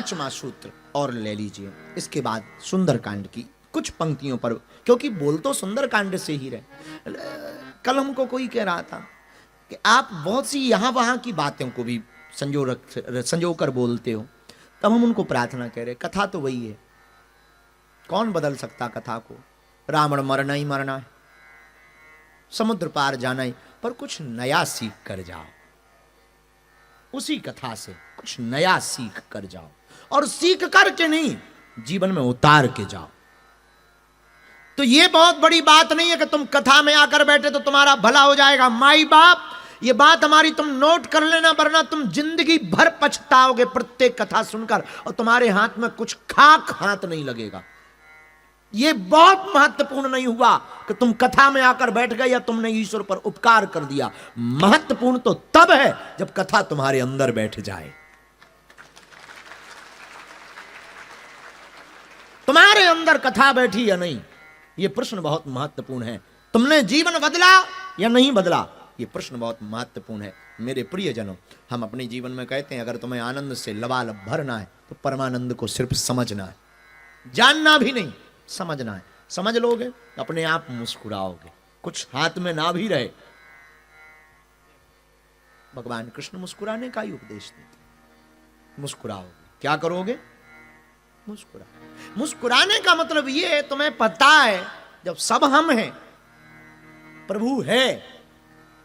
5वां सूत्र और ले लीजिए। इसके बाद सुंदरकांड की कुछ पंक्तियों पर, क्योंकि बोल तो सुंदरकांड से ही रहे। कल हमको कोई कह रहा था कि आप बहुत सी यहां वहां की बातों को भी संजो कर बोलते हो। तब हम उनको प्रार्थना कह रहे, कथा तो वही है, कौन बदल सकता कथा को? रावण मरना ही मरना है, समुद्र पार जाना ही, पर कुछ नया सीख कर जाओ। उसी कथा से कुछ नया सीख कर जाओ, और सीख करके नहीं, जीवन में उतार के जाओ। तो ये बहुत बड़ी बात नहीं है कि तुम कथा में आकर बैठे तो तुम्हारा भला हो जाएगा। माई बाप, ये बात हमारी तुम नोट कर लेना, वरना तुम जिंदगी भर पछताओगे प्रत्येक कथा सुनकर, और तुम्हारे हाथ में कुछ खाक हाथ नहीं लगेगा। ये बहुत महत्वपूर्ण नहीं हुआ कि तुम कथा में आकर बैठ गए या तुमने ईश्वर पर उपकार कर दिया। महत्वपूर्ण तो तब है जब कथा तुम्हारे अंदर बैठ जाए। तुम्हारे अंदर कथा बैठी या नहीं, यह प्रश्न बहुत महत्वपूर्ण है। तुमने जीवन बदला या नहीं बदला, यह प्रश्न बहुत महत्वपूर्ण है। मेरे प्रियजनों, हम अपने जीवन में कहते हैं अगर तुम्हें आनंद से लबालब भरना है तो परमानंद को सिर्फ समझना है, जानना भी नहीं, समझना है। समझ लोगे अपने आप मुस्कुराओगे, कुछ हाथ में ना भी रहे। भगवान कृष्ण मुस्कुराने का ही उपदेश देते। मुस्कुराओगे, क्या करोगे? मुस्कुराने का मतलब ये है, तुम्हें पता है जब सब हम हैं, प्रभु है,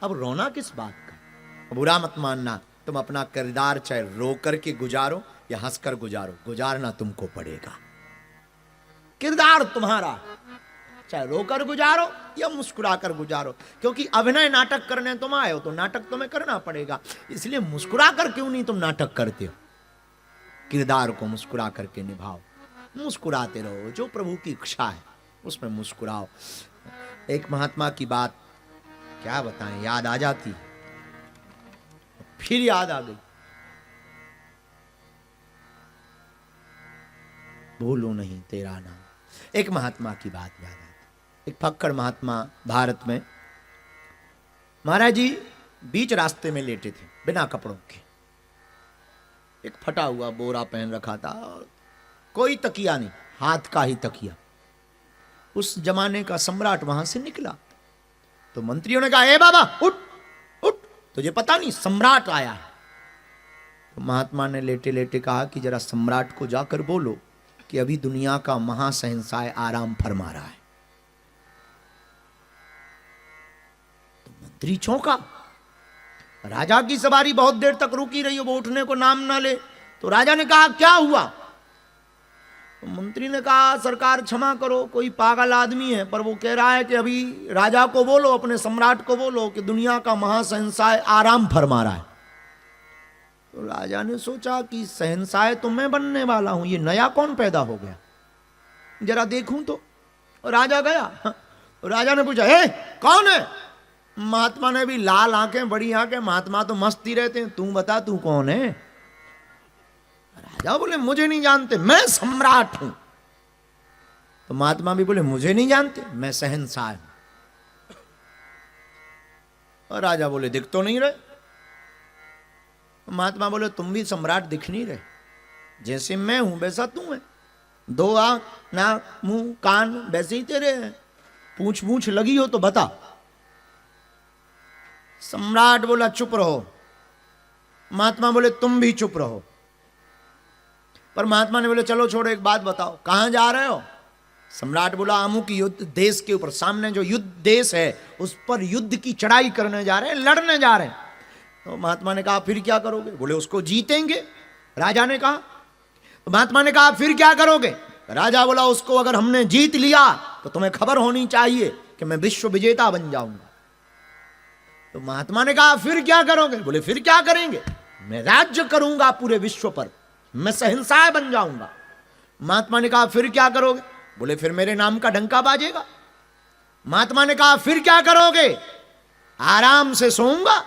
अब रोना किस बात का? बुरा मत मानना, तुम अपना किरदार चाहे रो करके गुजारो या हंसकर गुजारो, गुजारना तुमको पड़ेगा। किरदार तुम्हारा, चाहे रोकर गुजारो या मुस्कुराकर गुजारो, क्योंकि अभिनय नाटक करने तुम आए हो तो नाटक तुम्हें करना पड़ेगा। इसलिए मुस्कुराकर क्यों नहीं तुम नाटक करते हो? किरदार को मुस्कुरा करके निभाओ, मुस्कुराते रहो। जो प्रभु की इच्छा है उसमें मुस्कुराओ। एक महात्मा की बात क्या बताएं, याद आ जाती, फिर याद आ गई। भूलो नहीं तेरा नाम। एक महात्मा की बात याद आती। एक फक्कड़ महात्मा भारत में, महाराज जी बीच रास्ते में लेटे थे बिना कपड़ों के, एक फटा हुआ बोरा पहन रखा था, कोई तकिया नहीं, हाथ का ही तकिया। उस जमाने का सम्राट वहां से निकला तो मंत्रियों ने कहा, ए बाबा उठ उठ, तुझे पता नहीं सम्राट आया है? तो महात्मा ने लेटे लेटे कहा कि जरा सम्राट को जाकर बोलो कि अभी दुनिया का महाशहंशाह आराम फरमा रहा है। तो मंत्री चौंका। राजा की सवारी बहुत देर तक रुकी रही, वो उठने को नाम ना ले। तो राजा ने कहा, क्या हुआ? तो मंत्री ने कहा, सरकार क्षमा करो, कोई पागल आदमी है, पर वो कह रहा है कि अभी राजा को बोलो, अपने सम्राट को बोलो कि दुनिया का महाशहंशाह आराम फरमा रहा है। तो राजा ने सोचा कि शहंशाह तो मैं बनने वाला हूं, ये नया कौन पैदा हो गया, जरा देखूं तो। राजा गया, राजा ने पूछा, ए कौन है? महात्मा ने भी लाल आंखें, बड़ी आंखें, महात्मा तो मस्ती रहते हैं, तू बता तू कौन है? राजा बोले, मुझे नहीं जानते, मैं सम्राट हूं। तो महात्मा भी बोले, मुझे नहीं जानते, मैं शहंशाह हूं। और राजा बोले, दिख तो नहीं रहे। महात्मा बोले, तुम भी सम्राट दिख नहीं रहे, जैसे मैं हूं वैसा तू है, दो आंख, नाक, मुंह, कान वैसे ही तेरे हैं, पूंछ पूंछ लगी हो तो बता। सम्राट बोला, चुप रहो। महात्मा बोले, तुम भी चुप रहो। पर महात्मा ने बोले, चलो छोड़ो, एक बात बताओ, कहां जा रहे हो? सम्राट बोला, अमुक युद्ध देश के ऊपर, सामने जो युद्ध देश है उस पर युद्ध की चढ़ाई करने जा रहे हैं, लड़ने जा रहे हैं। तो महात्मा ने कहा, फिर क्या करोगे? बोले, उसको जीतेंगे। राजा ने कहा। तो महात्मा ने कहा, फिर क्या करोगे? राजा बोला, उसको अगर हमने जीत लिया तो तुम्हें खबर होनी चाहिए कि मैं विश्व विजेता बन जाऊंगा। तो महात्मा ने कहा, फिर क्या करोगे? बोले, फिर क्या करेंगे, मैं राज्य करूंगा पूरे विश्व पर, मैं शहंशाह बन जाऊंगा। महात्मा ने कहा, फिर क्या करोगे? बोले, फिर मेरे नाम का डंका बाजेगा। महात्मा ने कहा, फिर क्या करोगे? आराम से सोऊंगा।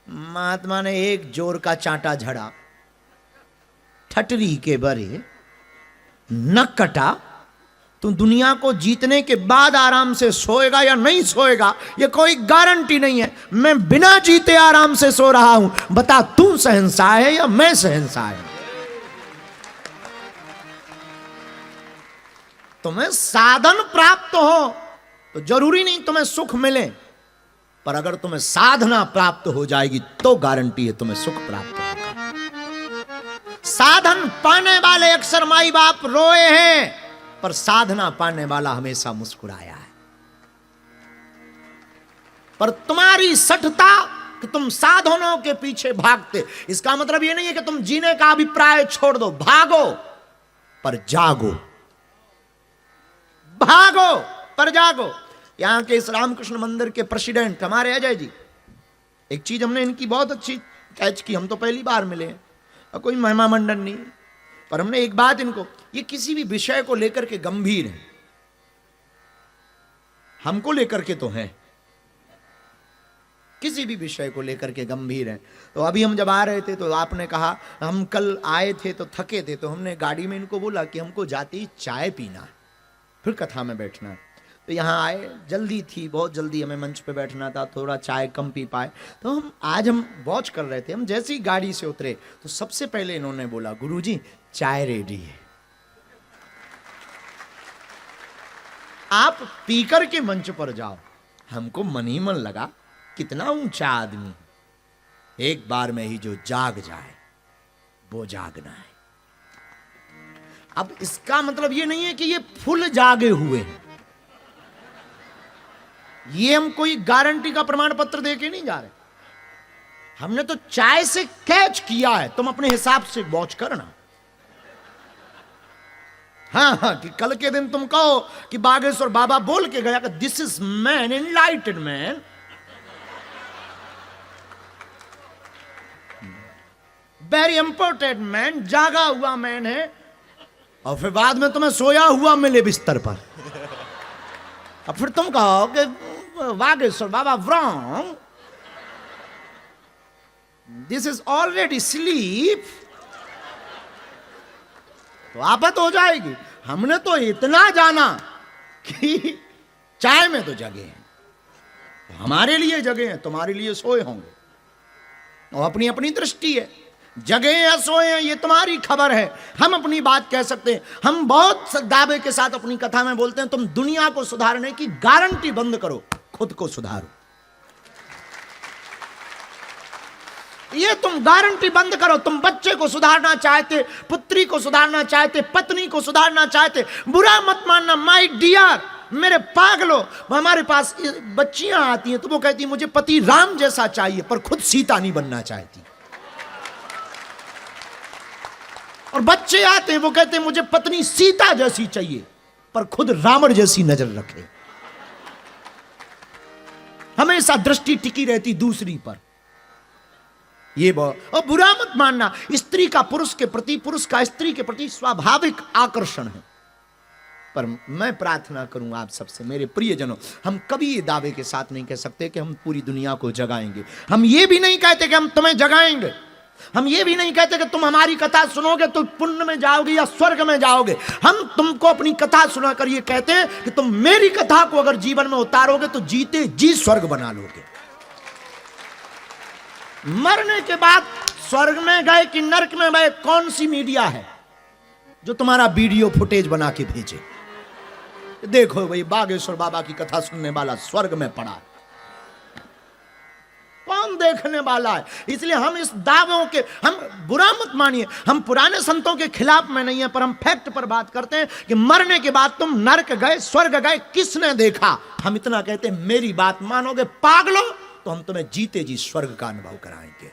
महात्मा ने एक जोर का चांटा झड़ा, ठटरी के बरे न कटा। तू दुनिया को जीतने के बाद आराम से सोएगा या नहीं सोएगा ये कोई गारंटी नहीं है। मैं बिना जीते आराम से सो रहा हूं, बता तू शहंशाह है या मैं शहंशाह है? तुम्हें साधन प्राप्त हो तो जरूरी नहीं तुम्हें सुख मिले, पर अगर तुम्हें साधना प्राप्त हो जाएगी तो गारंटी है तुम्हें सुख प्राप्त होगा। साधन पाने वाले अक्सर माई बाप रोए हैं, पर साधना पाने वाला हमेशा मुस्कुराया है। पर तुम्हारी सठता कि तुम साधनों के पीछे भागते, इसका मतलब यह नहीं है कि तुम जीने का अभिप्राय छोड़ दो। भागो पर जागो, भागो पर जागो। यहां के इस रामकृष्ण मंदिर के प्रेसिडेंट हमारे अजय जी, एक चीज हमने इनकी बहुत अच्छी कैच की। हम तो पहली बार मिले हैं और कोई महिमा मंडन नहीं, पर हमने एक बात इनको, ये किसी भी विषय को लेकर के गंभीर है, हमको लेकर के तो है, किसी भी विषय को लेकर के गंभीर है। तो अभी हम जब आ रहे थे तो आपने कहा, हम कल आए थे तो थके थे, तो हमने गाड़ी में इनको बोला कि हमको जाते ही चाय पीना है, फिर कथा में बैठना है। तो यहाँ आए, जल्दी थी, बहुत जल्दी हमें मंच पे बैठना था, थोड़ा चाय कम पी पाए। तो हम वॉच कर रहे थे, हम जैसे ही गाड़ी से उतरे तो सबसे पहले इन्होंने बोला, गुरुजी चाय रेडी है। आप पीकर के मंच पर जाओ। हमको मन ही मन लगा कितना ऊंचा आदमी, एक बार में ही जो जाग जाए वो जागना है। अब इसका मतलब ये नहीं है कि ये फुल जागे हुए हैं, ये हम कोई गारंटी का प्रमाण पत्र देके नहीं जा रहे। हमने तो चाय से कैच किया है, तुम अपने हिसाब से वॉच करना। हाँ, कि कल के दिन तुम कहो कि बागेश्वर बाबा बोल के गया कि this is man, एनलाइटेड man, very important man, जागा हुआ मैन है, और फिर बाद में तुम्हें सोया हुआ मिले बिस्तर पर, और फिर तुम कहो कि बागेश्वर बाबा wrong, this is already sleep, तो आफत हो जाएगी। हमने तो इतना जाना कि चाय में तो जगे हैं, हमारे लिए जगे हैं, तुम्हारे लिए सोए होंगे, और अपनी अपनी दृष्टि है, जगे या सोए हैं ये तुम्हारी खबर है। हम अपनी बात कह सकते हैं, हम बहुत दावे के साथ अपनी कथा में बोलते हैं, तुम दुनिया को सुधारने की गारंटी बंद करो, खुद को सुधारो। ये तुम गारंटी बंद करो। तुम बच्चे को सुधारना चाहते, पुत्री को सुधारना चाहते, पत्नी को सुधारना चाहते, बुरा मत मानना माय डियर, मेरे पागलों। हमारे पास बच्चियां आती हैं तो वो कहती मुझे पति राम जैसा चाहिए, पर खुद सीता नहीं बनना चाहती। और बच्चे आते हैं वो कहते हैं मुझे पत्नी सीता जैसी चाहिए, पर खुद रावण जैसी नजर रखे। हमेशा दृष्टि टिकी रहती दूसरी पर। ये और बुरा मत मानना, स्त्री का पुरुष के प्रति, पुरुष का स्त्री के प्रति स्वाभाविक आकर्षण है। पर मैं प्रार्थना करूं आप सबसे, मेरे प्रियजनों, हम कभी ये दावे के साथ नहीं कह सकते कि हम पूरी दुनिया को जगाएंगे। हम ये भी नहीं कहते कि हम तुम्हें जगाएंगे। हम ये भी नहीं कहते कि तुम हमारी कथा सुनोगे तो पुण्य में जाओगे या स्वर्ग में जाओगे। हम तुमको अपनी कथा सुनाकर ये कहते हैं कि तुम मेरी कथा को अगर जीवन में उतारोगे तो जीते जी स्वर्ग बना लोगे। मरने के बाद स्वर्ग में गए कि नरक में गए, कौन सी मीडिया है जो तुम्हारा वीडियो फुटेज बना के भेजे? देखो भाई, बागेश्वर बाबा की कथा सुनने वाला स्वर्ग में पड़ा, कौन देखने वाला है? इसलिए हम इस दावों के, हम बुरा मत मानिए, हम पुराने संतों के खिलाफ में नहीं है, पर हम फैक्ट पर बात करते हैं कि मरने के बाद तुम नरक गए, स्वर्ग गए, किसने देखा? हम इतना कहते हैं, मेरी बात मानोगे पागलों तो हम तुम्हें जीते जी स्वर्ग का अनुभव कराएंगे।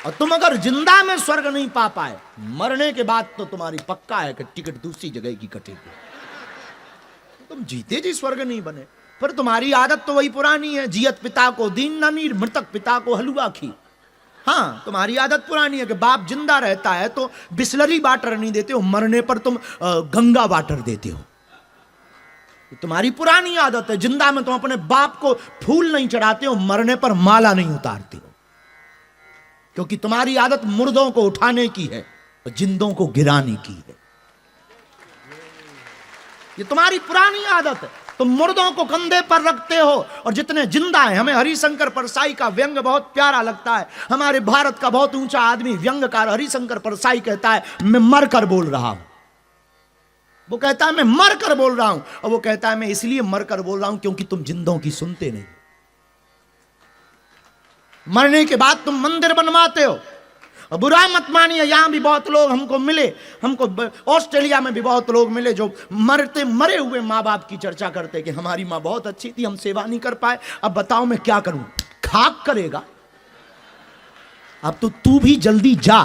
और तुम अगर जिंदा में स्वर्ग नहीं पा पाए, मरने के बाद तो तुम्हारी पक्का है कि टिकट दूसरी जगह की कटेगी। तुम जीते जी स्वर्ग नहीं बने, पर तुम्हारी आदत तो वही पुरानी है, जियत पिता को दीन न नीर, मृतक पिता को हलवा खीर। हाँ, तुम्हारी आदत पुरानी है कि बाप जिंदा रहता है तो बिस्लरी वाटर नहीं देते हो, मरने पर तुम गंगा वाटर देते हो। तुम्हारी पुरानी आदत है। जिंदा में तुम अपने बाप को फूल नहीं चढ़ाते हो, मरने पर माला नहीं उतारते हो, क्योंकि तुम्हारी आदत मुर्दों को उठाने की है और जिंदों को गिराने की है। ये तुम्हारी पुरानी आदत है। तुम मुर्दों को कंधे पर रखते हो और जितने जिंदा हैं। हमें हरिशंकर परसाई का व्यंग बहुत प्यारा लगता है। हमारे भारत का बहुत ऊंचा आदमी व्यंगकार हरिशंकर परसाई कहता है, मैं मरकर बोल रहा हूं। वो कहता है मैं मर कर बोल रहा हूं, और वो कहता है मैं इसलिए मर कर बोल रहा हूं क्योंकि तुम जिंदों की सुनते नहीं। मरने के बाद तुम मंदिर बनवाते हो। बुरा मत मानिए, यहां भी बहुत लोग हमको मिले, हमको ऑस्ट्रेलिया में भी बहुत लोग मिले जो मरे हुए माँ बाप की चर्चा करते कि हमारी माँ बहुत अच्छी थी, हम सेवा नहीं कर पाए, अब बताओ मैं क्या करूं। खाक करेगा, अब तो तू भी जल्दी जा।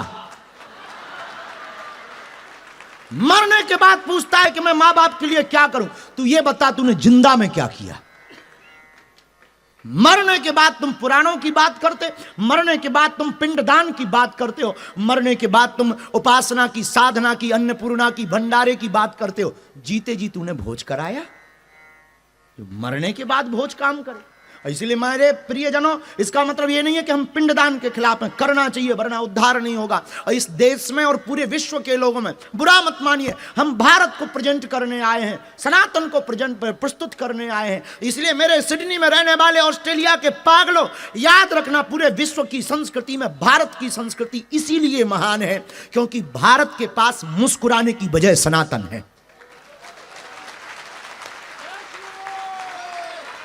मरने के बाद पूछता है कि मैं माँ बाप के लिए क्या करूं। तू ये बता तूने जिंदा में क्या किया। मरने के बाद तुम पुराणों की बात करते, मरने के बाद तुम पिंडदान की बात करते हो, मरने के बाद तुम उपासना की, साधना की, अन्नपूर्णा की, भंडारे की बात करते हो। जीते जी तूने भोज कराया, मरने के बाद भोज काम करे। इसलिए मेरे प्रियजनों, इसका मतलब ये नहीं है कि हम पिंडदान के खिलाफ हैं, करना चाहिए वरना उद्धार नहीं होगा। और इस देश में और पूरे विश्व के लोगों में, बुरा मत मानिए, हम भारत को प्रेजेंट करने आए हैं, सनातन को प्रस्तुत करने आए हैं। इसलिए मेरे सिडनी में रहने वाले ऑस्ट्रेलिया के पागलों, याद रखना, पूरे विश्व की संस्कृति में भारत की संस्कृति इसीलिए महान है क्योंकि भारत के पास मुस्कुराने की बजाय सनातन है।